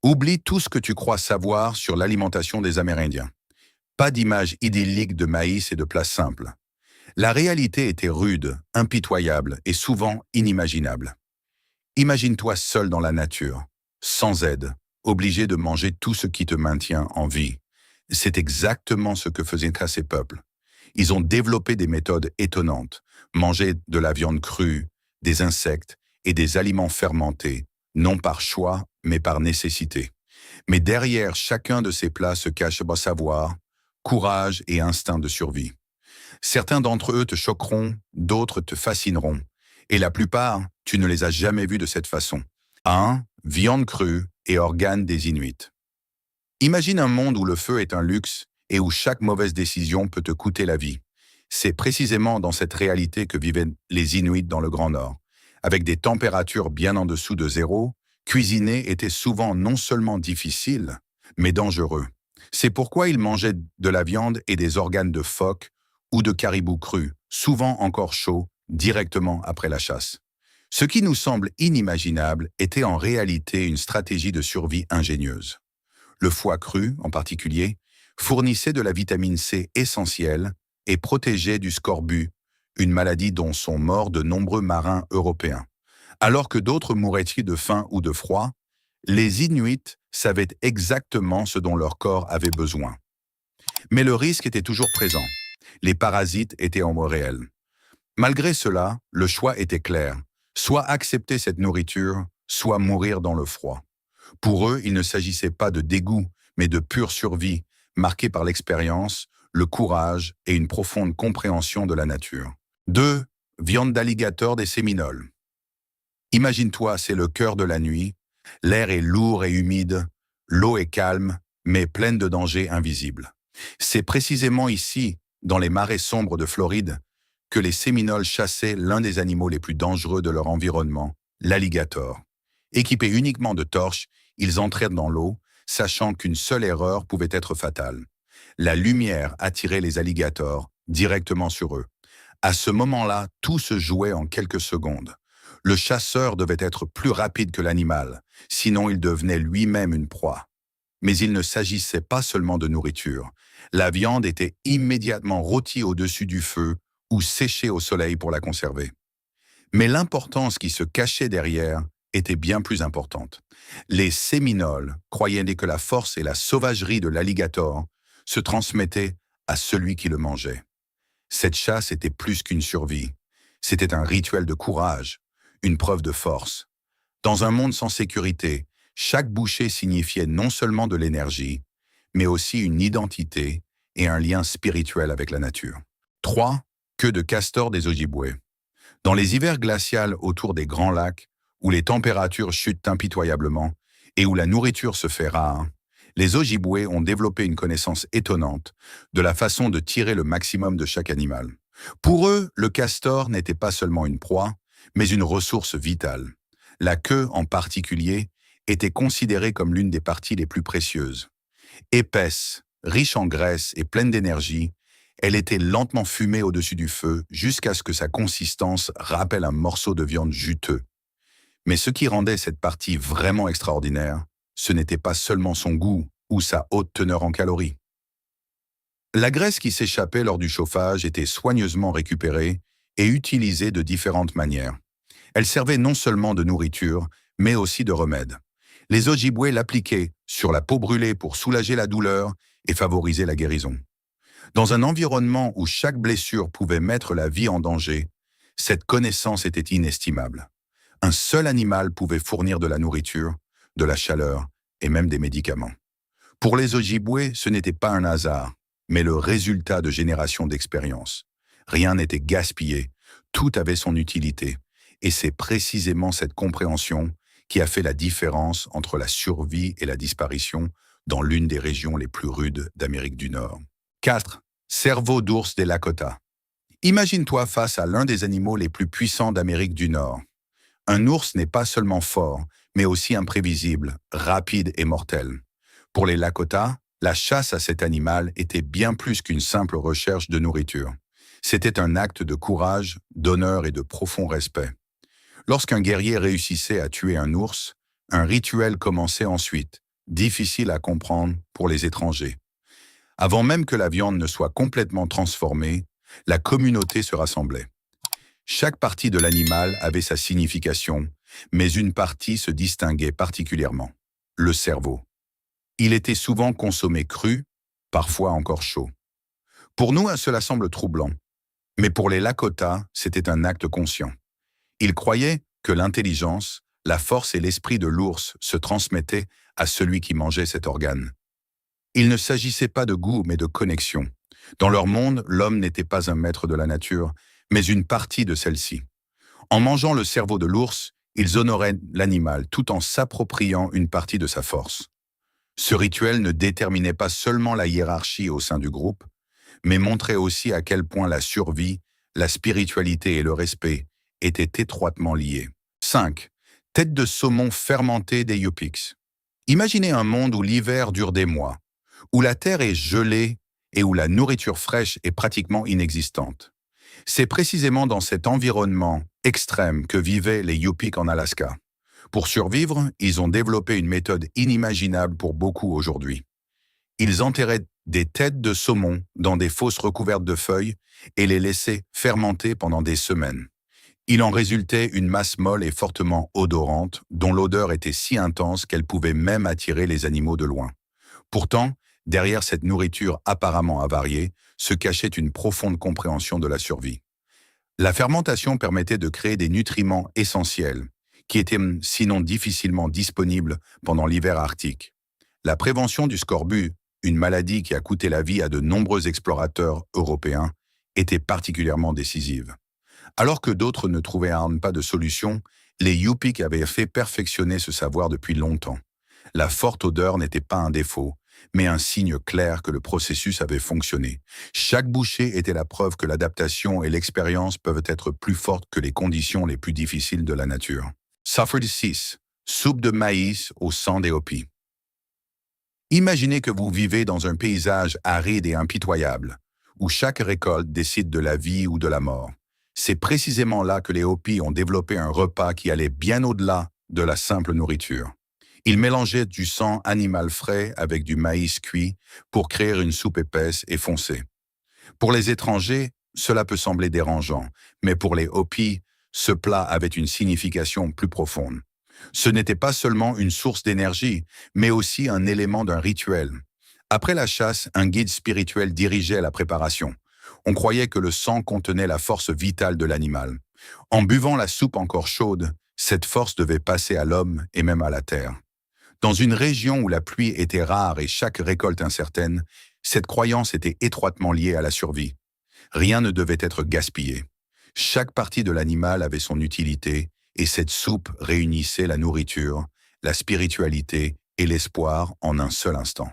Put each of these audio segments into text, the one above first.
Oublie tout ce que tu crois savoir sur l'alimentation des Amérindiens. Pas d'image idyllique de maïs et de plats simples. La réalité était rude, impitoyable et souvent inimaginable. Imagine-toi seul dans la nature, sans aide, obligé de manger tout ce qui te maintient en vie. C'est exactement ce que faisaient ces peuples. Ils ont développé des méthodes étonnantes, manger de la viande crue, des insectes et des aliments fermentés, non par choix, mais par nécessité. Mais derrière chacun de ces plats se cache savoir, courage et instinct de survie. Certains d'entre eux te choqueront, d'autres te fascineront. Et la plupart, tu ne les as jamais vus de cette façon. 1. Viande crue et organes des Inuits. Imagine un monde où le feu est un luxe et où chaque mauvaise décision peut te coûter la vie. C'est précisément dans cette réalité que vivaient les Inuits dans le Grand Nord. Avec des températures bien en dessous de zéro, cuisiner était souvent non seulement difficile, mais dangereux. C'est pourquoi ils mangeaient de la viande et des organes de phoque ou de caribou cru, souvent encore chauds, directement après la chasse. Ce qui nous semble inimaginable était en réalité une stratégie de survie ingénieuse. Le foie cru, en particulier, fournissait de la vitamine C essentielle et protégeait du scorbut, une maladie dont sont morts de nombreux marins européens. Alors que d'autres mouraient-ils de faim ou de froid, les Inuits savaient exactement ce dont leur corps avait besoin. Mais le risque était toujours présent. Les parasites étaient en voie réelle. Malgré cela, le choix était clair. Soit accepter cette nourriture, soit mourir dans le froid. Pour eux, il ne s'agissait pas de dégoût, mais de pure survie, marquée par l'expérience, le courage et une profonde compréhension de la nature. 2. Viande d'alligator des Séminoles. Imagine-toi, c'est le cœur de la nuit, l'air est lourd et humide, l'eau est calme, mais pleine de dangers invisibles. C'est précisément ici, dans les marais sombres de Floride, que les Séminoles chassaient l'un des animaux les plus dangereux de leur environnement, l'alligator. Équipés uniquement de torches, ils entrèrent dans l'eau, sachant qu'une seule erreur pouvait être fatale. La lumière attirait les alligators directement sur eux. À ce moment-là, tout se jouait en quelques secondes. Le chasseur devait être plus rapide que l'animal, sinon il devenait lui-même une proie. Mais il ne s'agissait pas seulement de nourriture. La viande était immédiatement rôtie au-dessus du feu ou séchée au soleil pour la conserver. Mais l'importance qui se cachait derrière était bien plus importante. Les Séminoles croyaient que la force et la sauvagerie de l'alligator se transmettaient à celui qui le mangeait. Cette chasse était plus qu'une survie. C'était un rituel de courage, une preuve de force. Dans un monde sans sécurité, chaque bouchée signifiait non seulement de l'énergie, mais aussi une identité et un lien spirituel avec la nature. 3. Queue de castor des Ojibwés. Dans les hivers glacials autour des grands lacs, où les températures chutent impitoyablement et où la nourriture se fait rare, les Ojibwés ont développé une connaissance étonnante de la façon de tirer le maximum de chaque animal. Pour eux, le castor n'était pas seulement une proie, mais une ressource vitale. La queue, en particulier, était considérée comme l'une des parties les plus précieuses. Épaisse, riche en graisse et pleine d'énergie, elle était lentement fumée au-dessus du feu jusqu'à ce que sa consistance rappelle un morceau de viande juteux. Mais ce qui rendait cette partie vraiment extraordinaire, ce n'était pas seulement son goût ou sa haute teneur en calories. La graisse qui s'échappait lors du chauffage était soigneusement récupérée et utilisée de différentes manières. Elle servait non seulement de nourriture, mais aussi de remède. Les Ojibwés l'appliquaient sur la peau brûlée pour soulager la douleur et favoriser la guérison. Dans un environnement où chaque blessure pouvait mettre la vie en danger, cette connaissance était inestimable. Un seul animal pouvait fournir de la nourriture, de la chaleur et même des médicaments. Pour les Ojibwés, ce n'était pas un hasard, mais le résultat de générations d'expérience. Rien n'était gaspillé, tout avait son utilité, et c'est précisément cette compréhension qui a fait la différence entre la survie et la disparition dans l'une des régions les plus rudes d'Amérique du Nord. 4. Cerveau d'ours des Lakota. Imagine-toi face à l'un des animaux les plus puissants d'Amérique du Nord. Un ours n'est pas seulement fort, mais aussi imprévisible, rapide et mortel. Pour les Lakota, la chasse à cet animal était bien plus qu'une simple recherche de nourriture. C'était un acte de courage, d'honneur et de profond respect. Lorsqu'un guerrier réussissait à tuer un ours, un rituel commençait ensuite, difficile à comprendre pour les étrangers. Avant même que la viande ne soit complètement transformée, la communauté se rassemblait. Chaque partie de l'animal avait sa signification, mais une partie se distinguait particulièrement, le cerveau. Il était souvent consommé cru, parfois encore chaud. Pour nous, cela semble troublant, mais pour les Lakota, c'était un acte conscient. Ils croyaient que l'intelligence, la force et l'esprit de l'ours se transmettaient à celui qui mangeait cet organe. Il ne s'agissait pas de goût, mais de connexion. Dans leur monde, l'homme n'était pas un maître de la nature, mais une partie de celle-ci. En mangeant le cerveau de l'ours, ils honoraient l'animal tout en s'appropriant une partie de sa force. Ce rituel ne déterminait pas seulement la hiérarchie au sein du groupe, mais montrait aussi à quel point la survie, la spiritualité et le respect étaient étroitement liés. 5. Tête de saumon fermentée des Yupik. Imaginez un monde où l'hiver dure des mois, où la terre est gelée et où la nourriture fraîche est pratiquement inexistante. C'est précisément dans cet environnement extrême que vivaient les Yupik en Alaska. Pour survivre, ils ont développé une méthode inimaginable pour beaucoup aujourd'hui. Ils enterraient des têtes de saumon dans des fosses recouvertes de feuilles et les laissaient fermenter pendant des semaines. Il en résultait une masse molle et fortement odorante, dont l'odeur était si intense qu'elle pouvait même attirer les animaux de loin. Pourtant, derrière cette nourriture apparemment avariée, se cachait une profonde compréhension de la survie. La fermentation permettait de créer des nutriments essentiels, qui étaient sinon difficilement disponibles pendant l'hiver arctique. La prévention du scorbut, une maladie qui a coûté la vie à de nombreux explorateurs européens, était particulièrement décisive. Alors que d'autres ne trouvaient pas de solution, les Yupik avaient fait perfectionner ce savoir depuis longtemps. La forte odeur n'était pas un défaut, mais un signe clair que le processus avait fonctionné. Chaque bouchée était la preuve que l'adaptation et l'expérience peuvent être plus fortes que les conditions les plus difficiles de la nature. Suffered 6. Soupe de maïs au sang des Hopis. Imaginez que vous vivez dans un paysage aride et impitoyable, où chaque récolte décide de la vie ou de la mort. C'est précisément là que les Hopis ont développé un repas qui allait bien au-delà de la simple nourriture. Ils mélangeaient du sang animal frais avec du maïs cuit pour créer une soupe épaisse et foncée. Pour les étrangers, cela peut sembler dérangeant, mais pour les Hopis, ce plat avait une signification plus profonde. Ce n'était pas seulement une source d'énergie, mais aussi un élément d'un rituel. Après la chasse, un guide spirituel dirigeait la préparation. On croyait que le sang contenait la force vitale de l'animal. En buvant la soupe encore chaude, cette force devait passer à l'homme et même à la terre. Dans une région où la pluie était rare et chaque récolte incertaine, cette croyance était étroitement liée à la survie. Rien ne devait être gaspillé. Chaque partie de l'animal avait son utilité, et cette soupe réunissait la nourriture, la spiritualité et l'espoir en un seul instant.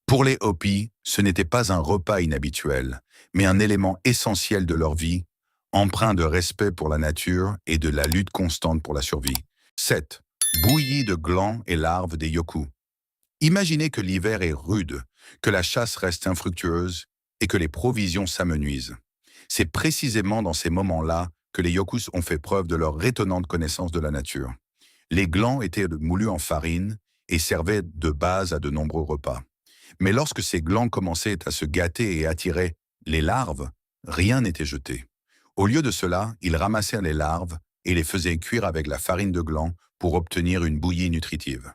Pour les Hopis, ce n'était pas un repas inhabituel, mais un élément essentiel de leur vie, empreint de respect pour la nature et de la lutte constante pour la survie. 7. Bouillie de glands et larves des yoku. Imaginez que l'hiver est rude, que la chasse reste infructueuse et que les provisions s'amenuisent. C'est précisément dans ces moments-là que les yokus ont fait preuve de leur étonnante connaissance de la nature. Les glands étaient moulus en farine et servaient de base à de nombreux repas. Mais lorsque ces glands commençaient à se gâter et attirer les larves, rien n'était jeté. Au lieu de cela, ils ramassaient les larves et les faisaient cuire avec la farine de gland pour obtenir une bouillie nutritive.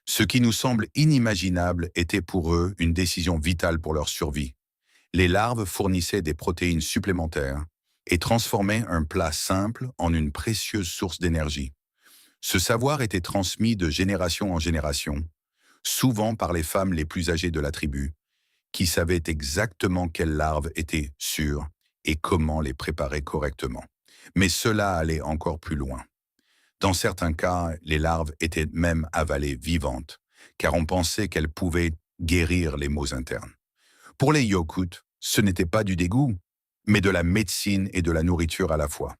Ce qui nous semble inimaginable était pour eux une décision vitale pour leur survie. Les larves fournissaient des protéines supplémentaires et transformaient un plat simple en une précieuse source d'énergie. Ce savoir était transmis de génération en génération, souvent par les femmes les plus âgées de la tribu, qui savaient exactement quelles larves étaient sûres et comment les préparer correctement. Mais cela allait encore plus loin. Dans certains cas, les larves étaient même avalées vivantes, car on pensait qu'elles pouvaient guérir les maux internes. Pour les Yokut, ce n'était pas du dégoût, mais de la médecine et de la nourriture à la fois.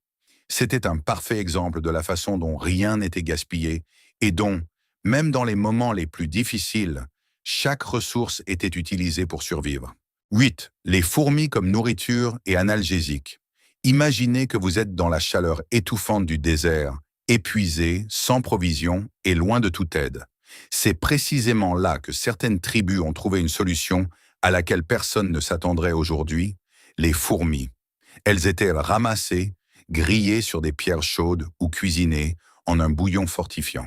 C'était un parfait exemple de la façon dont rien n'était gaspillé et dont, même dans les moments les plus difficiles, chaque ressource était utilisée pour survivre. 8. Les fourmis comme nourriture et analgésique. Imaginez que vous êtes dans la chaleur étouffante du désert, épuisé, sans provision et loin de toute aide. C'est précisément là que certaines tribus ont trouvé une solution à laquelle personne ne s'attendrait aujourd'hui, les fourmis. Elles étaient ramassées, grillées sur des pierres chaudes ou cuisinées en un bouillon fortifiant.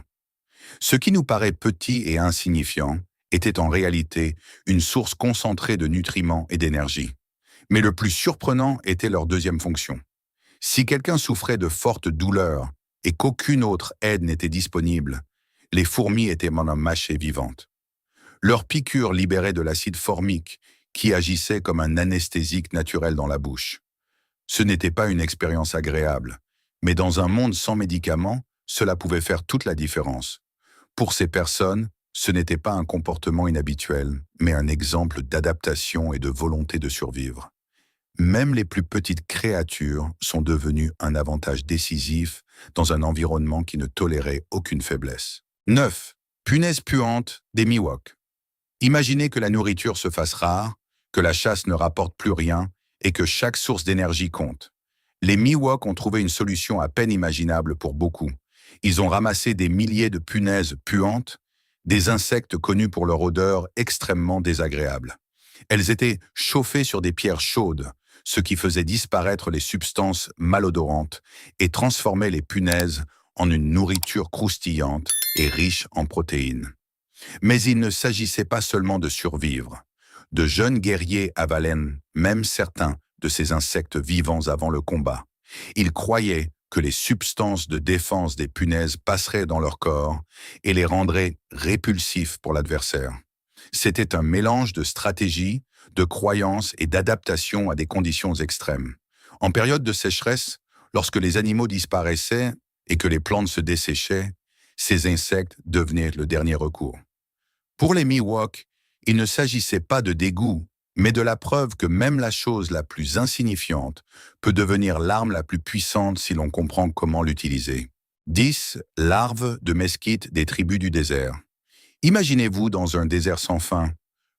Ce qui nous paraît petit et insignifiant était en réalité une source concentrée de nutriments et d'énergie. Mais le plus surprenant était leur deuxième fonction. Si quelqu'un souffrait de fortes douleurs et qu'aucune autre aide n'était disponible, les fourmis étaient mâchées vivantes. Leurs piqûres libéraient de l'acide formique qui agissait comme un anesthésique naturel dans la bouche. Ce n'était pas une expérience agréable, mais dans un monde sans médicaments, cela pouvait faire toute la différence. Pour ces personnes, ce n'était pas un comportement inhabituel, mais un exemple d'adaptation et de volonté de survivre. Même les plus petites créatures sont devenues un avantage décisif dans un environnement qui ne tolérait aucune faiblesse. 9. Punaises puantes des Miwoks. Imaginez que la nourriture se fasse rare, que la chasse ne rapporte plus rien et que chaque source d'énergie compte. Les Miwoks ont trouvé une solution à peine imaginable pour beaucoup. Ils ont ramassé des milliers de punaises puantes, des insectes connus pour leur odeur extrêmement désagréable. Elles étaient chauffées sur des pierres chaudes, ce qui faisait disparaître les substances malodorantes et transformait les punaises en une nourriture croustillante et riche en protéines. Mais il ne s'agissait pas seulement de survivre. De jeunes guerriers avalaient même certains de ces insectes vivants avant le combat. Ils croyaient que les substances de défense des punaises passeraient dans leur corps et les rendraient répulsifs pour l'adversaire. C'était un mélange de stratégie, de croyances et d'adaptation à des conditions extrêmes. En période de sécheresse, lorsque les animaux disparaissaient et que les plantes se desséchaient, ces insectes devenaient le dernier recours. Pour les Miwoks, il ne s'agissait pas de dégoût, mais de la preuve que même la chose la plus insignifiante peut devenir l'arme la plus puissante si l'on comprend comment l'utiliser. 10. Larves de mesquites des tribus du désert. Imaginez-vous dans un désert sans fin.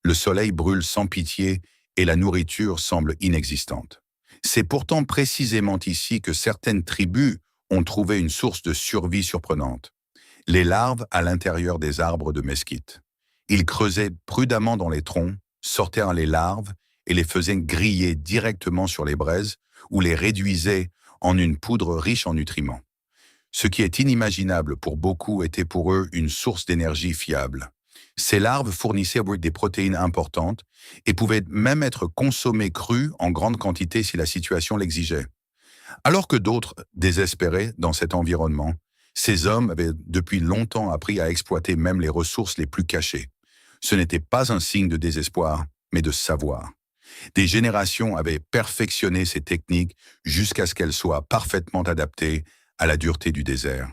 Le soleil brûle sans pitié et la nourriture semble inexistante. C'est pourtant précisément ici que certaines tribus ont trouvé une source de survie surprenante. Les larves à l'intérieur des arbres de mesquite. Ils creusaient prudemment dans les troncs, sortaient les larves et les faisaient griller directement sur les braises ou les réduisaient en une poudre riche en nutriments. Ce qui est inimaginable pour beaucoup était pour eux une source d'énergie fiable. Ces larves fournissaient des protéines importantes et pouvaient même être consommées crues en grande quantité si la situation l'exigeait. Alors que d'autres désespéraient dans cet environnement, ces hommes avaient depuis longtemps appris à exploiter même les ressources les plus cachées. Ce n'était pas un signe de désespoir, mais de savoir. Des générations avaient perfectionné ces techniques jusqu'à ce qu'elles soient parfaitement adaptées à la dureté du désert.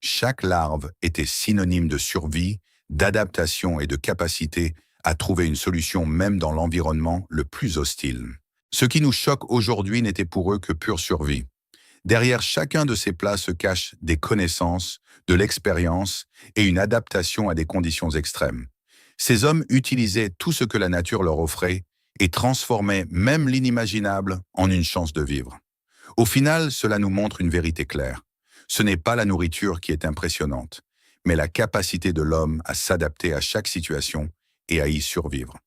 Chaque larve était synonyme de survie, d'adaptation et de capacité à trouver une solution même dans l'environnement le plus hostile. Ce qui nous choque aujourd'hui n'était pour eux que pure survie. Derrière chacun de ces plats se cachent des connaissances, de l'expérience et une adaptation à des conditions extrêmes. Ces hommes utilisaient tout ce que la nature leur offrait et transformaient même l'inimaginable en une chance de vivre. Au final, cela nous montre une vérité claire. Ce n'est pas la nourriture qui est impressionnante, mais la capacité de l'homme à s'adapter à chaque situation et à y survivre.